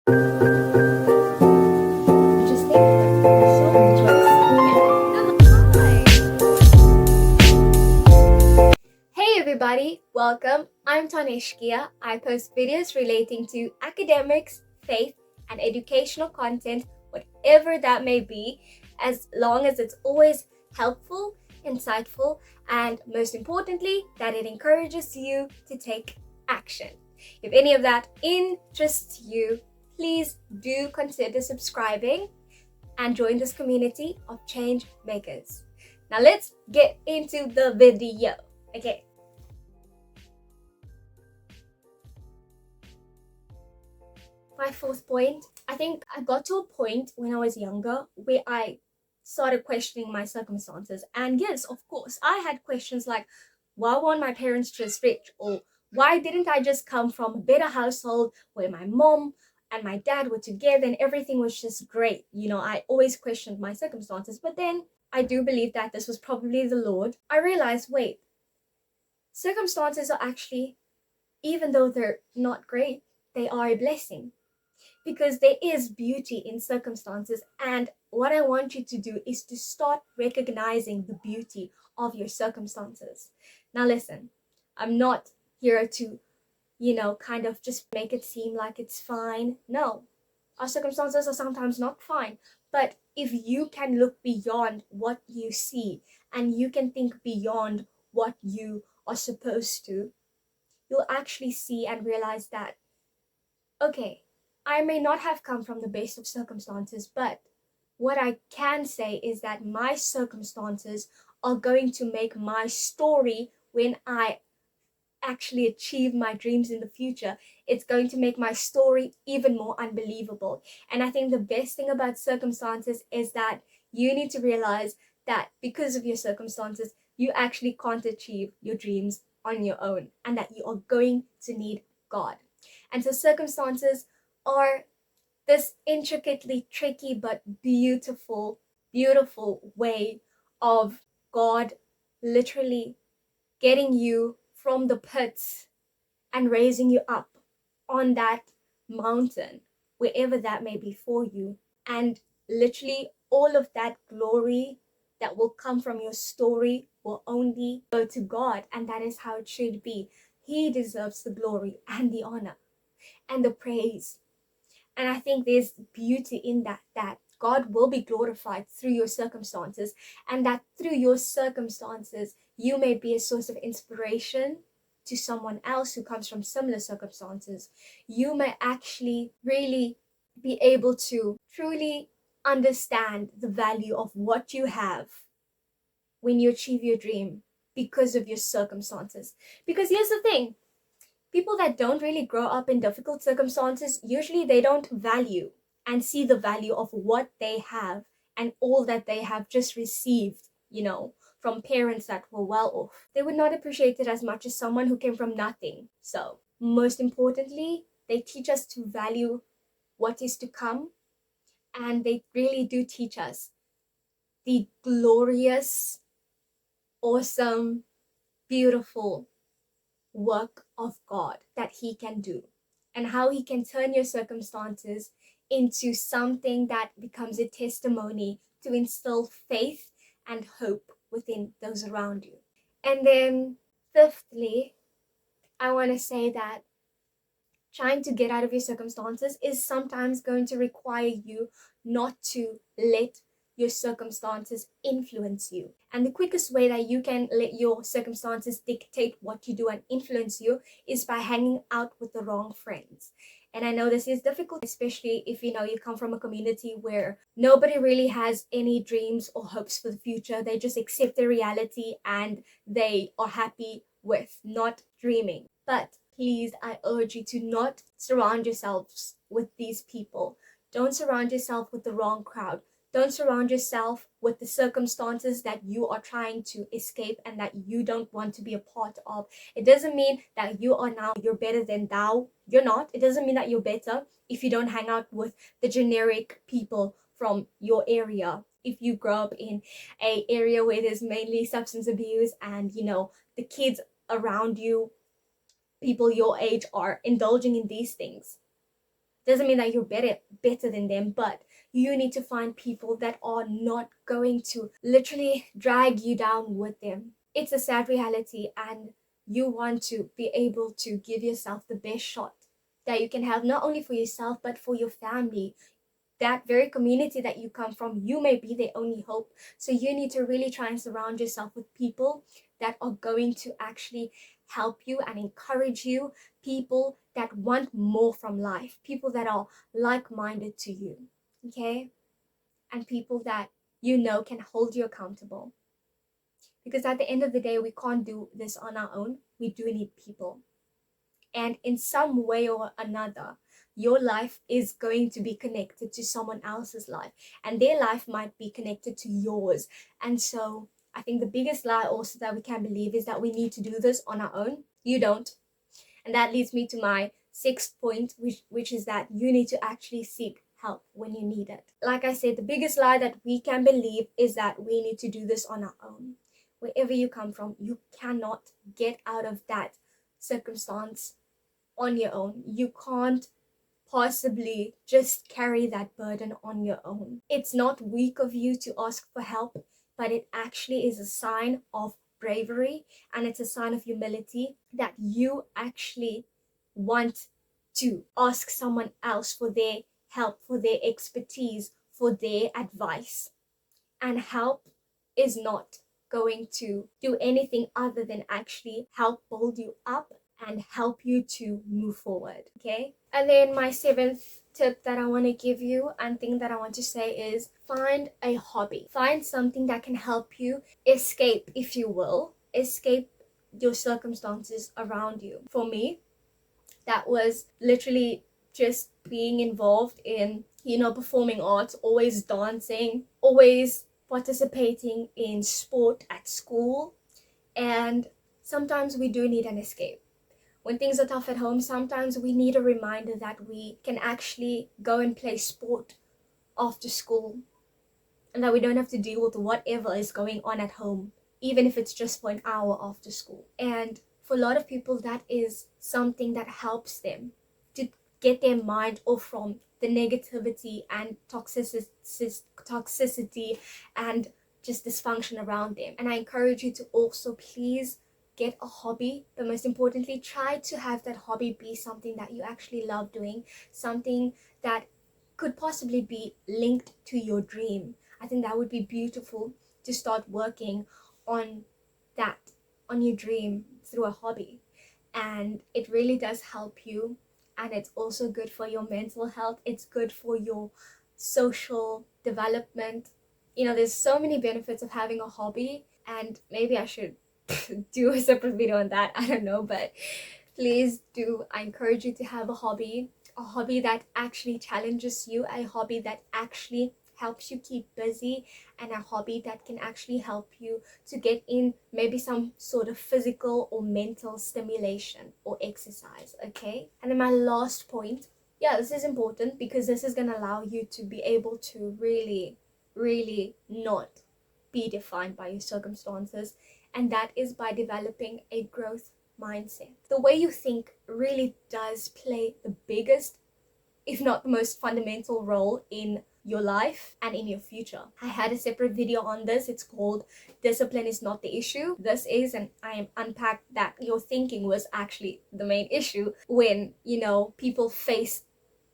Interesting, but so interesting. Hey everybody, welcome. I'm Tanishkia. I post videos relating to academics, faith, and educational content, whatever that may be, as long as it's always helpful, insightful, and most importantly, that it encourages you to take action. If any of that interests you, please do consider subscribing and join this community of change makers. Now let's get into the video. Okay. My fourth point, I think I got to a point when I was younger where I started questioning my circumstances. And yes, of course, I had questions like, why weren't my parents just rich? Or why didn't I just come from a better household where my mom and my dad were together and everything was just great? You know, I always questioned my circumstances. But then I do believe that this was probably the Lord. I realized, wait, circumstances are actually, even though they're not great, they are a blessing, because there is beauty in circumstances. And what I want you to do is to start recognizing the beauty of your circumstances. Now, listen, I'm not here to, kind of just make it seem like it's fine. No, our circumstances are sometimes not fine. But if you can look beyond what you see and you can think beyond what you are supposed to, you'll actually see and realize that, okay, I may not have come from the best of circumstances, but what I can say is that my circumstances are going to make my story when I actually achieve my dreams in the future. It's going to make my story even more unbelievable. And I think the best thing about circumstances is that you need to realize that because of your circumstances, you actually can't achieve your dreams on your own, and that you are going to need God. And so circumstances are this intricately tricky but beautiful, beautiful way of God literally getting you from the pits and raising you up on that mountain, wherever that may be for you. And literally all of that glory that will come from your story will only go to God, and that is how it should be. He deserves the glory and the honor and the praise. And I think there's beauty in that God will be glorified through your circumstances, and that through your circumstances, you may be a source of inspiration to someone else who comes from similar circumstances. You may actually really be able to truly understand the value of what you have when you achieve your dream because of your circumstances. Because here's the thing, people that don't really grow up in difficult circumstances, usually they don't value and see the value of what they have and all that they have just received, from parents that were well off. They would not appreciate it as much as someone who came from nothing. So, most importantly, they teach us to value what is to come, and they really do teach us the glorious, awesome, beautiful work of God that He can do, and how He can turn your circumstances into something that becomes a testimony to instill faith and hope within those around you. And then, fifthly, I want to say that trying to get out of your circumstances is sometimes going to require you not to let your circumstances influence you. And the quickest way that you can let your circumstances dictate what you do and influence you is by hanging out with the wrong friends. And I know this is difficult, especially if you come from a community where nobody really has any dreams or hopes for the future. They just accept their reality and they are happy with not dreaming. But please, I urge you to not surround yourselves with these people. Don't surround yourself with the wrong crowd. Don't surround yourself with the circumstances that you are trying to escape and that you don't want to be a part of. It doesn't mean that you're better than thou. You're not. It doesn't mean that you're better if you don't hang out with the generic people from your area. If you grow up in an area where there's mainly substance abuse and, the kids around you, people your age, are indulging in these things, Doesn't mean that you're better than them, but you need to find people that are not going to literally drag you down with them. It's a sad reality, and you want to be able to give yourself the best shot that you can have, not only for yourself but for your family. That very community that you come from, you may be their only hope. So you need to really try and surround yourself with people that are going to actually help you and encourage you, people that want more from life, people that are like-minded to you, okay? And people that you know can hold you accountable. Because at the end of the day, we can't do this on our own. We do need people. And in some way or another, your life is going to be connected to someone else's life, and their life might be connected to yours. And so I think the biggest lie also that we can believe is that we need to do this on our own. You don't. And that leads me to my sixth point, which is that you need to actually seek help when you need it. Like I said, the biggest lie that we can believe is that we need to do this on our own. Wherever you come from, you cannot get out of that circumstance on your own. You can't possibly just carry that burden on your own. It's not weak of you to ask for help, but it actually is a sign of bravery, and it's a sign of humility that you actually want to ask someone else for their help, for their expertise, for their advice. And help is not going to do anything other than actually help build you up and help you to move forward, okay? And then my seventh tip that I want to give you and thing that I want to say is find a hobby. Find something that can help you escape, if you will, escape your circumstances around you. For me, that was literally just being involved in, performing arts, always dancing, always participating in sport at school. And sometimes we do need an escape. When things are tough at home, sometimes we need a reminder that we can actually go and play sport after school, and that we don't have to deal with whatever is going on at home, even if it's just for an hour after school. And for a lot of people, that is something that helps them to get their mind off from the negativity and toxicity and just dysfunction around them. And I encourage you to also please get a hobby, but most importantly, try to have that hobby be something that you actually love doing, something that could possibly be linked to your dream. I think that would be beautiful, to start working on that, on your dream through a hobby. And it really does help you, and it's also good for your mental health. It's good for your social development. There's so many benefits of having a hobby, and maybe I should do a separate video on that, I don't know, but please do. I encourage you to have a hobby that actually challenges you, a hobby that actually helps you keep busy, and a hobby that can actually help you to get in maybe some sort of physical or mental stimulation or exercise, okay? And then my last point, this is important because this is going to allow you to be able to really, really not be defined by your circumstances, and that is by developing a growth mindset. The way you think really does play the biggest, if not the most fundamental role in your life and in your future. I had a separate video on this. It's called Discipline is Not the Issue. This is, and I unpacked that your thinking was actually the main issue when, people face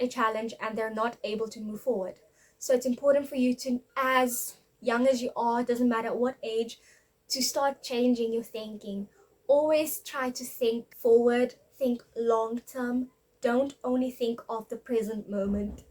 a challenge and they're not able to move forward. So it's important for you to, as young as you are, doesn't matter at what age, to start changing your thinking. Always try to think forward, think long term. Don't only think of the present moment.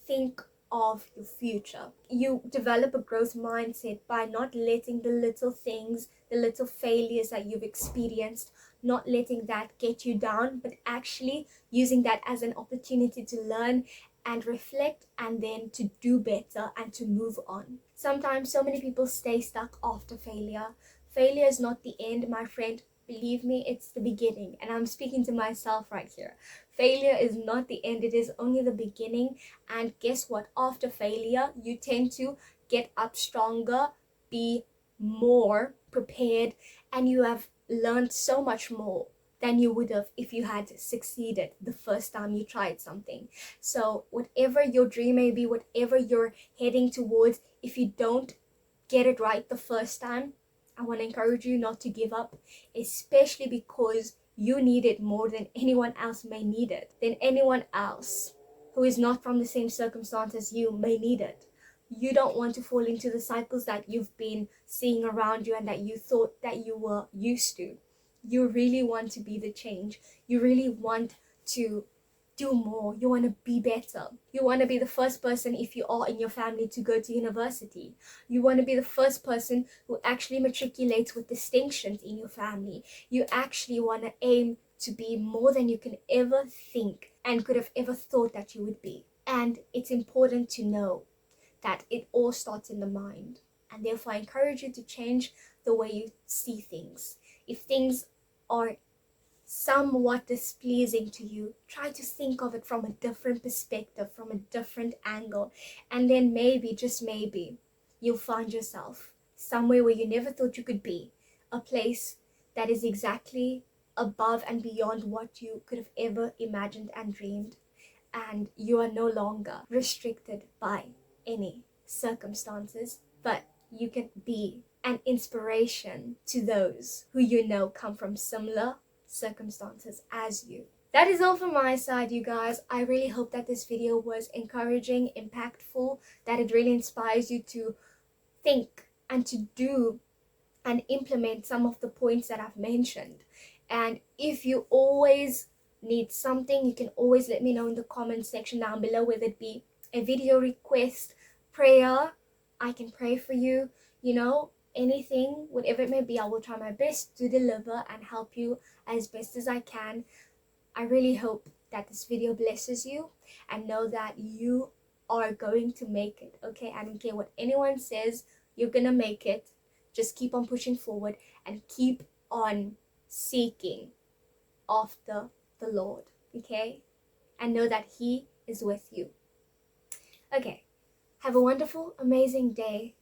Think of your future. You develop a growth mindset by not letting the little things, the little failures that you've experienced, not letting that get you down, but actually using that as an opportunity to learn and reflect, and then to do better and to move on. Sometimes so many people stay stuck after failure. Failure is not the end, my friend. Believe me, it's the beginning. And I'm speaking to myself right here. Failure is not the end, it is only the beginning. And guess what? After failure, you tend to get up stronger, be more prepared, and you have learned so much more than you would have if you had succeeded the first time you tried something. So whatever your dream may be, whatever you're heading towards, if you don't get it right the first time, I want to encourage you not to give up, especially because you need it more than anyone else may need it, than anyone else who is not from the same circumstance as you may need it. You don't want to fall into the cycles that you've been seeing around you and that you thought that you were used to. You really want to be the change. You really want to do more. You want to be better. You want to be the first person, if you are in your family, to go to university. You want to be the first person who actually matriculates with distinctions in your family. You actually want to aim to be more than you can ever think and could have ever thought that you would be. And it's important to know that it all starts in the mind. And therefore, I encourage you to change the way you see things. If things are somewhat displeasing to you, try to think of it from a different perspective, from a different angle, and then maybe, just maybe, you'll find yourself somewhere where you never thought you could be, a place that is exactly above and beyond what you could have ever imagined and dreamed, and you are no longer restricted by any circumstances, but you can be an inspiration to those who you know come from similar circumstances as you. That is all from my side, you guys. I really hope that this video was encouraging, impactful, that it really inspires you to think and to do and implement some of the points that I've mentioned. And if you always need something, you can always let me know in the comment section down below, whether it be a video request, prayer, I can pray for you, anything, whatever it may be. I will try my best to deliver and help you as best as I can. I really hope that this video blesses you, and know that you are going to make it, okay? I don't care what anyone says, you're gonna make it. Just keep on pushing forward and keep on seeking after the Lord, okay? And know that He is with you. Okay, have a wonderful, amazing day.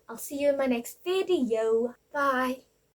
I'll see you in my next video. Bye.